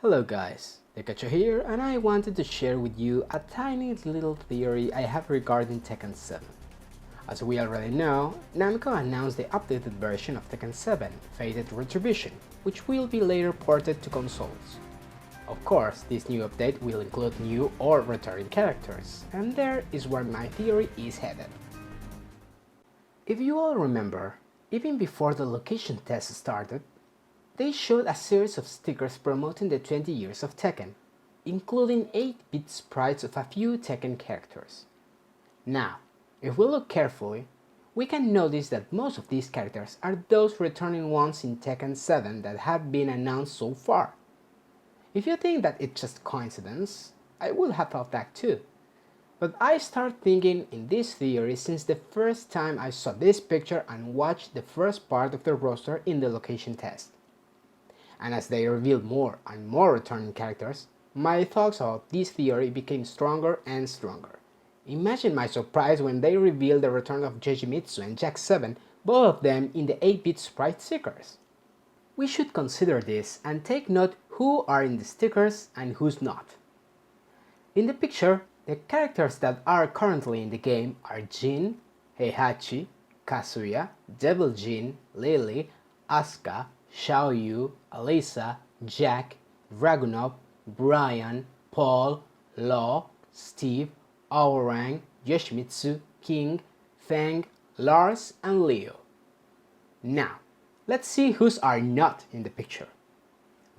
Hello guys, Pikachu here, and I wanted to share with you a tiny little theory I have regarding Tekken 7. As we already know, Namco announced the updated version of Tekken 7, Fated Retribution, which will be later ported to consoles. Of course, this new update will include new or returning characters, and there is where my theory is headed. If you all remember, even before the location test started, they showed a series of stickers promoting the 20 years of Tekken, including 8-bit sprites of a few Tekken characters. Now, if we look carefully, we can notice that most of these characters are those returning ones in Tekken 7 that have been announced so far. If you think that it's just coincidence, I would have thought that too. But I start thinking in this theory since the first time I saw this picture and watched the first part of the roster in the location test. And as they revealed more and more returning characters, my thoughts about this theory became stronger and stronger. Imagine my surprise when they revealed the return of Yoshimitsu and Jack 7, both of them in the 8-bit sprite stickers. We should consider this and take note who are in the stickers and who's not. In the picture, the characters that are currently in the game are Jin, Heihachi, Kazuya, Devil Jin, Lily, Asuka, Xiaoyu, Alisa, Jack, Dragunov, Brian, Paul, Law, Steve, Aorang, Yoshimitsu, King, Feng, Lars, and Leo. Now, let's see whose are not in the picture.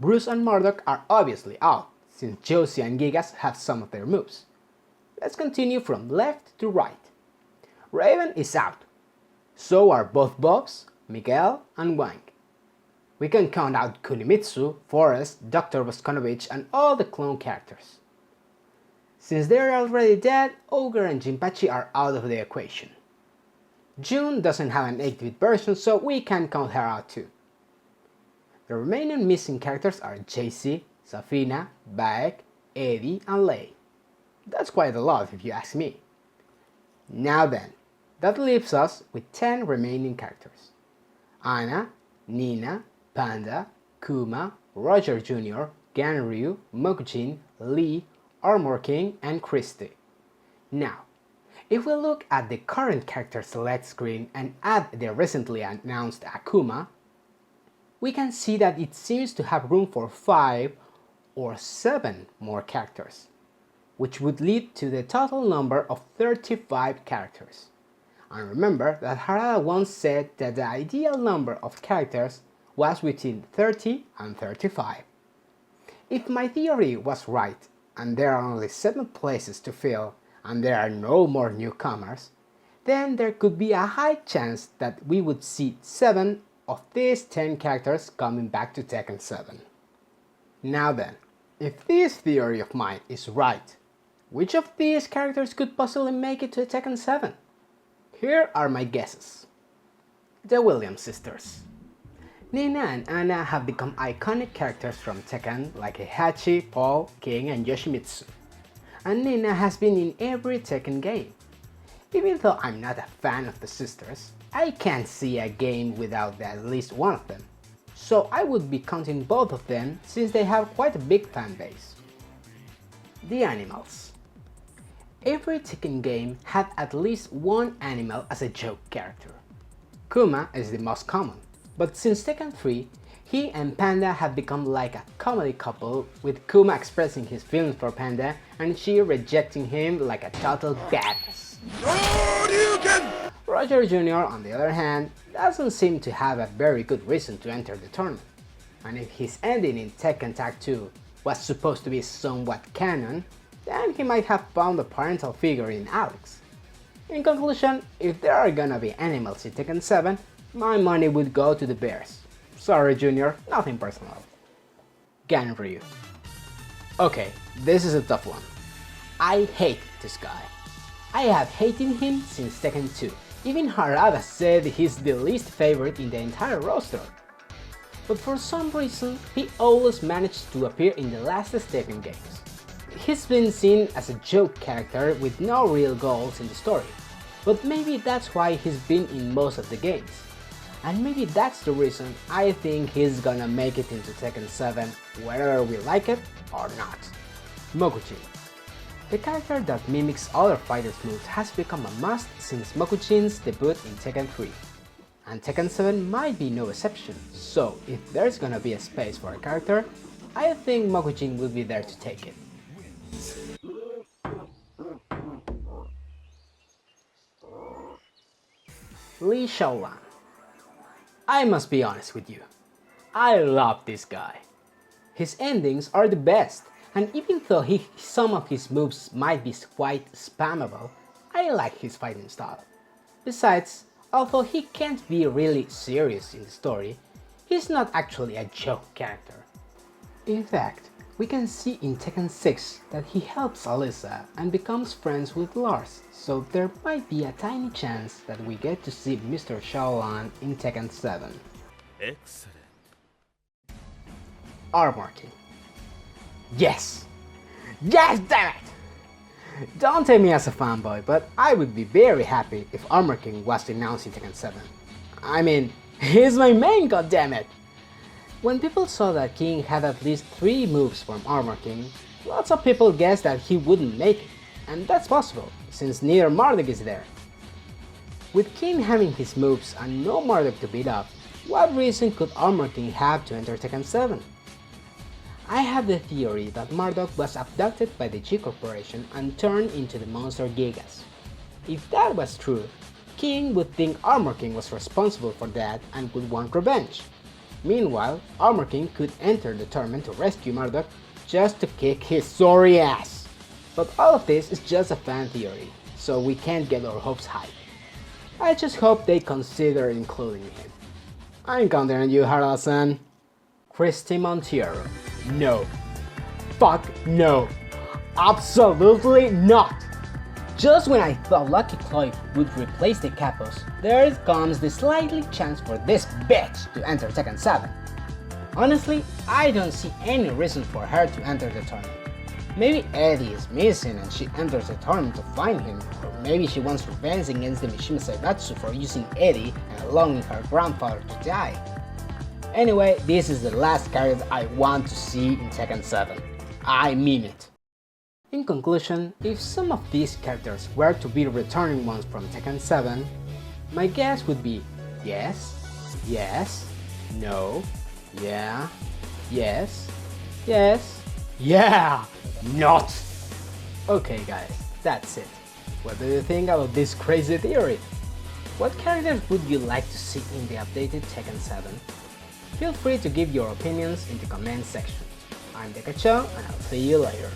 Bruce and Murdoch are obviously out, since Josie and Gigas have some of their moves. Let's continue from left to right. Raven is out. So are both Bobs, Miguel, and Wang. We can count out Kunimitsu, Forrest, Dr. Voskonovich, and all the clone characters. Since they're already dead, Ogre and Jinpachi are out of the equation. June doesn't have an 8-bit version, so we can count her out too. The remaining missing characters are JC, Safina, Baek, Eddie, and Lei. That's quite a lot if you ask me. Now then, that leaves us with 10 remaining characters. Anna, Nina, Panda, Kuma, Roger Jr., Ganryu, Mokujin, Lee, Armor King, and Christie. Now, if we look at the current character select screen and add the recently announced Akuma, we can see that it seems to have room for 5 or 7 more characters, which would lead to the total number of 35 characters. And remember that Harada once said that the ideal number of characters was between 30 and 35. If my theory was right, and there are only 7 places to fill, and there are no more newcomers, then there could be a high chance that we would see 7 of these 10 characters coming back to Tekken 7. Now then, if this theory of mine is right, which of these characters could possibly make it to Tekken 7? Here are my guesses. The Williams sisters. Nina and Anna have become iconic characters from Tekken like Heihachi, Paul, King, and Yoshimitsu. And Nina has been in every Tekken game. Even though I'm not a fan of the sisters, I can't see a game without at least one of them. So I would be counting both of them since they have quite a big fan base. The animals. Every Tekken game had at least one animal as a joke character. Kuma is the most common, but since Tekken 3, he and Panda have become like a comedy couple, with Kuma expressing his feelings for Panda and she rejecting him like a total badass. Roger Jr., on the other hand, doesn't seem to have a very good reason to enter the tournament, and if his ending in Tekken Tag 2 was supposed to be somewhat canon, then he might have found a parental figure in Alex. In conclusion, if there are gonna be animals in Tekken 7, my money would go to the bears. Sorry Junior, nothing personal. Ganryu. Okay, this is a tough one. I hate this guy. I have hated him since Tekken 2. Even Harada said he's the least favorite in the entire roster. But for some reason, he always managed to appear in the last Tekken games. He's been seen as a joke character with no real goals in the story, but maybe that's why he's been in most of the games. And maybe that's the reason I think he's gonna make it into Tekken 7 whether we like it or not. Mokuchin. The character that mimics other fighters' moves has become a must since Mokuchin's debut in Tekken 3. And Tekken 7 might be no exception, so if there's gonna be a space for a character, I think Mokuchin will be there to take it. Lee Shaolan. I must be honest with you, I love this guy. His endings are the best, and even though some of his moves might be quite spammable, I like his fighting style. Besides, although he can't be really serious in the story, he's not actually a joke character. In fact, we can see in Tekken 6 that he helps Alyssa and becomes friends with Lars, so there might be a tiny chance that we get to see Mr. Shaolan in Tekken 7. Excellent. Armor King. Yes! Yes, damn it! Don't take me as a fanboy, but I would be very happy if Armor King was announced in Tekken 7. I mean, he's my main, goddammit! When people saw that King had at least 3 moves from Armor King, lots of people guessed that he wouldn't make it, and that's possible, since neither Marduk is there. With King having his moves and no Marduk to beat up, what reason could Armor King have to enter Tekken 7? I have the theory that Marduk was abducted by the G Corporation and turned into the monster Gigas. If that was true, King would think Armor King was responsible for that and would want revenge. Meanwhile, Armor King could enter the tournament to rescue Marduk just to kick his sorry ass. But all of this is just a fan theory, so we can't get our hopes high. I just hope they consider including him. I'm counting on you, Harada-san. Christy Monteiro. No. Fuck no. Absolutely not. Just when I thought Lucky Chloe would replace the Capos, there comes the slightly chance for this bitch to enter Tekken 7. Honestly, I don't see any reason for her to enter the tournament. Maybe Eddie is missing and she enters the tournament to find him, or maybe she wants revenge against the Mishima Saibatsu for using Eddie and allowing her grandfather to die. Anyway, this is the last character I want to see in Tekken 7. I mean it. In conclusion, if some of these characters were to be returning ones from Tekken 7, my guess would be yes, yes, no, yeah, yes, yes, yeah, not! Okay guys, that's it. What do you think about this crazy theory? What characters would you like to see in the updated Tekken 7? Feel free to give your opinions in the comment section. I'm Dekacho, and I'll see you later.